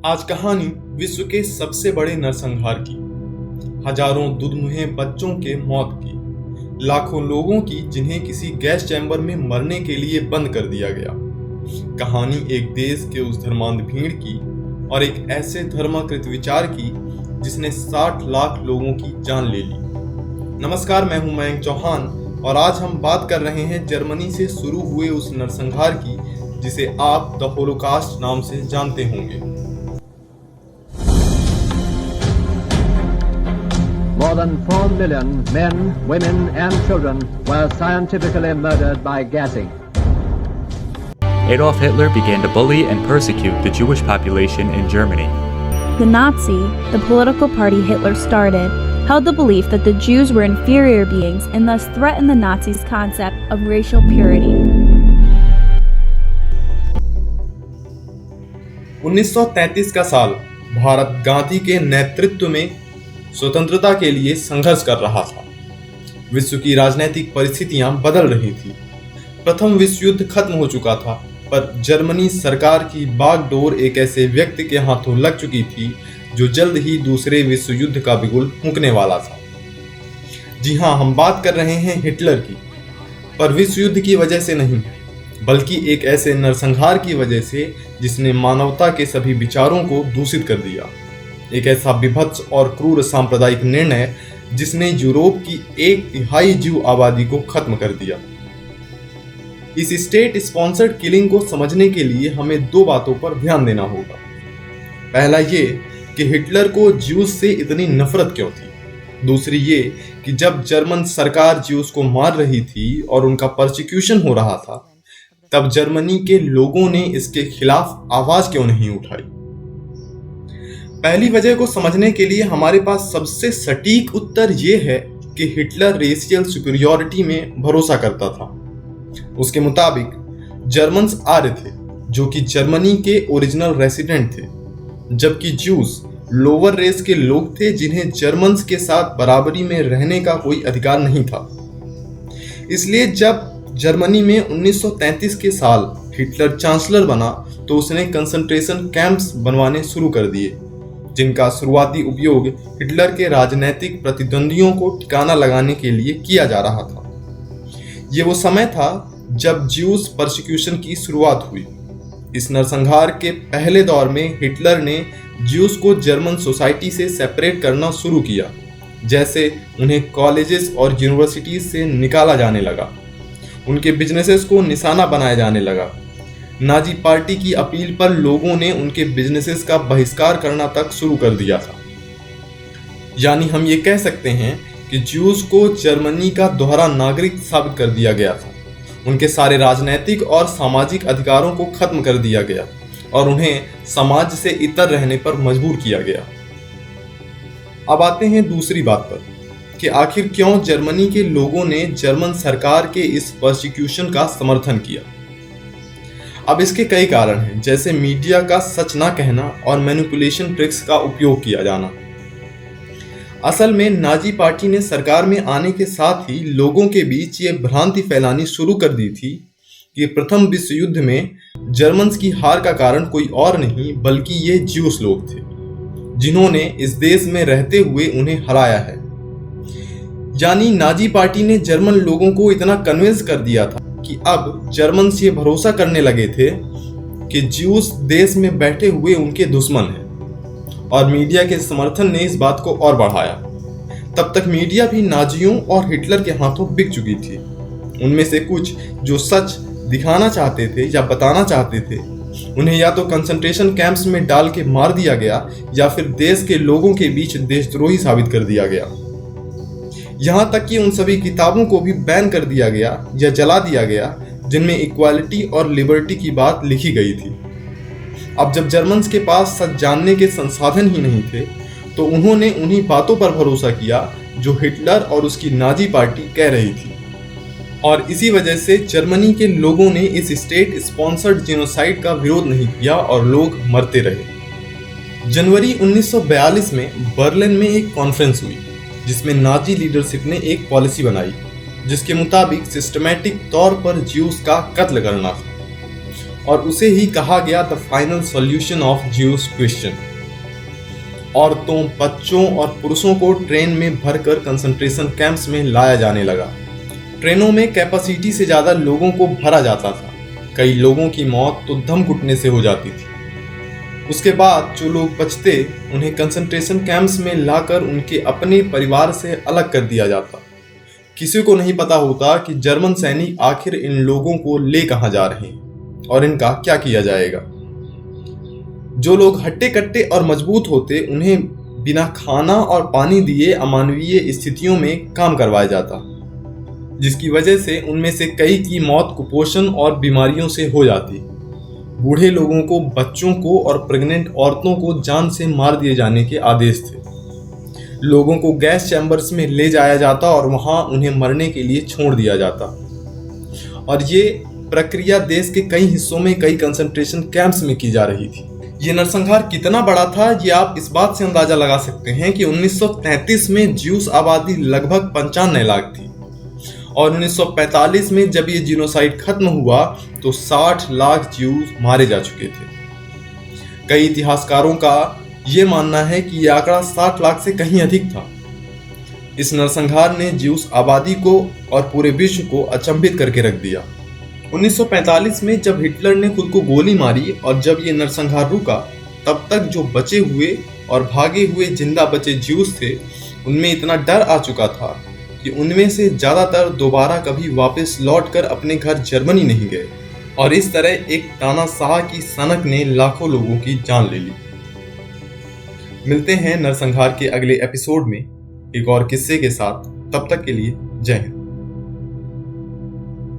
आज कहानी विश्व के सबसे बड़े नरसंहार की, हजारों दुर्मुहे बच्चों के मौत की, लाखों लोगों की जिन्हें किसी गैस चैम्बर में मरने के लिए बंद कर दिया गया। कहानी एक देश के उस धर्मांध भीड़ की और एक ऐसे धर्माकृत विचार की जिसने 60 लाख लोगों की जान ले ली। नमस्कार, मैं हूं मयंक चौहान और आज हम बात कर रहे हैं जर्मनी से शुरू हुए उस नरसंहार की जिसे आप द होलोकास्ट नाम से जानते होंगे। More than 4 million men, women and children were scientifically murdered by gassing. Adolf Hitler began to bully and persecute the Jewish population in Germany. The Nazi, the political party Hitler started, held the belief that the Jews were inferior beings and thus threatened the Nazis' concept of racial purity. 1933 का साल भारत गांधी के नेतृत्व में स्वतंत्रता के लिए संघर्ष कर रहा था। विश्व की राजनीतिक परिस्थितियां बदल रही थी। प्रथम विश्व युद्ध खत्म हो चुका था, पर जर्मनी सरकार की बागडोर एक ऐसे व्यक्ति के हाथों लग चुकी थी जो जल्द ही दूसरे विश्व युद्ध का बिगुल फूंकने वाला था। जी हां, हम बात कर रहे हैं हिटलर की, पर विश्व युद्ध की वजह से नहीं, बल्कि एक ऐसे नरसंहार की वजह से जिसने मानवता के सभी विचारों को दूषित कर दिया। एक ऐसा विभत्स और क्रूर सांप्रदायिक निर्णय जिसने यूरोप की 1/3 जीव आबादी को खत्म कर दिया। इस स्टेट स्पॉन्सर्ड किलिंग को समझने के लिए हमें 2 बातों पर ध्यान देना होगा। पहला ये कि हिटलर को ज्यूज से इतनी नफरत क्यों थी। दूसरी ये कि जब जर्मन सरकार ज्यूज को मार रही थी और उनका परसिक्यूशन हो रहा था, तब जर्मनी के लोगों ने इसके खिलाफ आवाज क्यों नहीं उठाई। पहली वजह को समझने के लिए हमारे पास सबसे सटीक उत्तर यह है कि हिटलर रेशियल सुपीरियॉरिटी में भरोसा करता था। उसके मुताबिक जर्मन्स आर्य थे जो कि जर्मनी के ओरिजिनल रेसिडेंट थे, जबकि ज्यूज लोअर रेस के लोग थे जिन्हें जर्मन्स के साथ बराबरी में रहने का कोई अधिकार नहीं था। इसलिए जब जर्मनी में 1933 के साल हिटलर चांसलर बना तो उसने कंसंट्रेशन कैंप्स बनवाने शुरू कर दिए, जिनका शुरुआती उपयोग हिटलर के राजनीतिक प्रतिद्वंदियों को ठिकाना लगाने के लिए किया जा रहा था। ये वो समय था जब ज्यूज परसिक्यूशन की शुरुआत हुई। इस नरसंहार के पहले दौर में हिटलर ने ज्यूज को जर्मन सोसाइटी से सेपरेट करना शुरू किया, जैसे उन्हें कॉलेजेस और यूनिवर्सिटीज से निकाला जाने लगा, उनके बिजनेसेस को निशाना बनाया जाने लगा। नाजी पार्टी की अपील पर लोगों ने उनके बिजनेसेस का बहिष्कार करना तक शुरू कर दिया था। यानी हम ये कह सकते हैं कि ज्यूज को जर्मनी का दोहरा नागरिक साबित कर दिया गया था। उनके सारे राजनीतिक और सामाजिक अधिकारों को खत्म कर दिया गया और उन्हें समाज से इतर रहने पर मजबूर किया गया। अब आते हैं दूसरी बात पर कि आखिर क्यों जर्मनी के लोगों ने जर्मन सरकार के इस परसिक्यूशन का समर्थन किया। अब इसके कई कारण हैं, जैसे मीडिया का सच ना कहना और मैनिपुलेशन ट्रिक्स का उपयोग किया जाना। असल में नाजी पार्टी ने सरकार में आने के साथ ही लोगों के बीच ये भ्रांति फैलानी शुरू कर दी थी कि प्रथम विश्व युद्ध में जर्मन्स की हार का कारण कोई और नहीं बल्कि ये ज्यूस लोग थे, जिन्होंने इस देश में रहते हुए उन्हें हराया है। यानी नाजी पार्टी ने जर्मन लोगों को इतना कन्विंस कर दिया था कि अब जर्मन्स ये भरोसा करने लगे थे कि ज्यूस देश में बैठे हुए उनके दुश्मन हैं, और मीडिया के समर्थन ने इस बात को और बढ़ाया। तब तक मीडिया भी नाजियों और हिटलर के हाथों बिक चुकी थी। उनमें से कुछ जो सच दिखाना चाहते थे या बताना चाहते थे, उन्हें या तो कंसंट्रेशन कैंप्स में डाल के मार दिया गया या फिर देश के लोगों के बीच देशद्रोही साबित कर दिया गया। यहाँ तक कि उन सभी किताबों को भी बैन कर दिया गया या जला दिया गया जिनमें इक्वालिटी और लिबर्टी की बात लिखी गई थी। अब जब जर्मन्स के पास सच जानने के संसाधन ही नहीं थे, तो उन्होंने उन्हीं बातों पर भरोसा किया जो हिटलर और उसकी नाजी पार्टी कह रही थी, और इसी वजह से जर्मनी के लोगों ने इस स्टेट स्पॉन्सर्ड जेनोसाइड का विरोध नहीं किया और लोग मरते रहे। जनवरी 1942 में बर्लिन में एक कॉन्फ्रेंस हुई जिसमें नाजी लीडरशिप ने एक पॉलिसी बनाई जिसके मुताबिक सिस्टमैटिक तौर पर ज्यूस का कत्ल करना था। और उसे ही कहा गया the final solution of juice question. औरतों, बच्चों और पुरुषों को ट्रेन में भरकर कंसंट्रेशन कैंप्स में लाया जाने लगा। ट्रेनों में कैपेसिटी से ज़्यादा लोगों को भरा जाता था। कई लोगों की मौत तो दम घुटने से हो जाती थी। उसके बाद जो लोग बचते उन्हें कंसंट्रेशन कैंप्स में लाकर उनके अपने परिवार से अलग कर दिया जाता। किसी को नहीं पता होता कि जर्मन सैनिक आखिर इन लोगों को ले कहां जा रहे हैं और इनका क्या किया जाएगा। जो लोग हट्टे कट्टे और मजबूत होते उन्हें बिना खाना और पानी दिए अमानवीय स्थितियों में काम करवाया जाता, जिसकी वजह से उनमें से कई की मौत कुपोषण और बीमारियों से हो जाती। बूढ़े लोगों को, बच्चों को और प्रेग्नेंट औरतों को जान से मार दिए जाने के आदेश थे। लोगों को गैस चैम्बर्स में ले जाया जाता और वहां उन्हें मरने के लिए छोड़ दिया जाता। और ये प्रक्रिया देश के कई हिस्सों में कई कंसंट्रेशन कैंप्स में की जा रही थी। ये नरसंहार कितना बड़ा था ये आप इस बात से अंदाजा लगा सकते हैं कि 1933 में ज्यूस आबादी लगभग 95 लाख थी और 1945 में जब ये जीनोसाइड खत्म हुआ तो 60 लाख ज्यूस मारे जा चुके थे। कई इतिहासकारों का ये मानना है कि यह आंकड़ा 60 लाख से कहीं अधिक था। इस नरसंहार ने ज्यूस आबादी को और पूरे विश्व को अचंभित करके रख दिया। 1945 में जब हिटलर ने खुद को गोली मारी और जब ये नरसंहार रुका, तब तक जो बचे हुए और भागे हुए जिंदा बचे ज्यूस थे उनमें इतना डर आ चुका था कि उनमें से ज्यादातर दोबारा कभी वापस लौटकर अपने घर जर्मनी नहीं गए और इस तरह एक तानाशाह की सनक ने लाखों लोगों की जान ले ली। मिलते हैं नरसंहार के अगले एपिसोड में एक और किस्से के साथ। तब तक के लिए जय हिंद।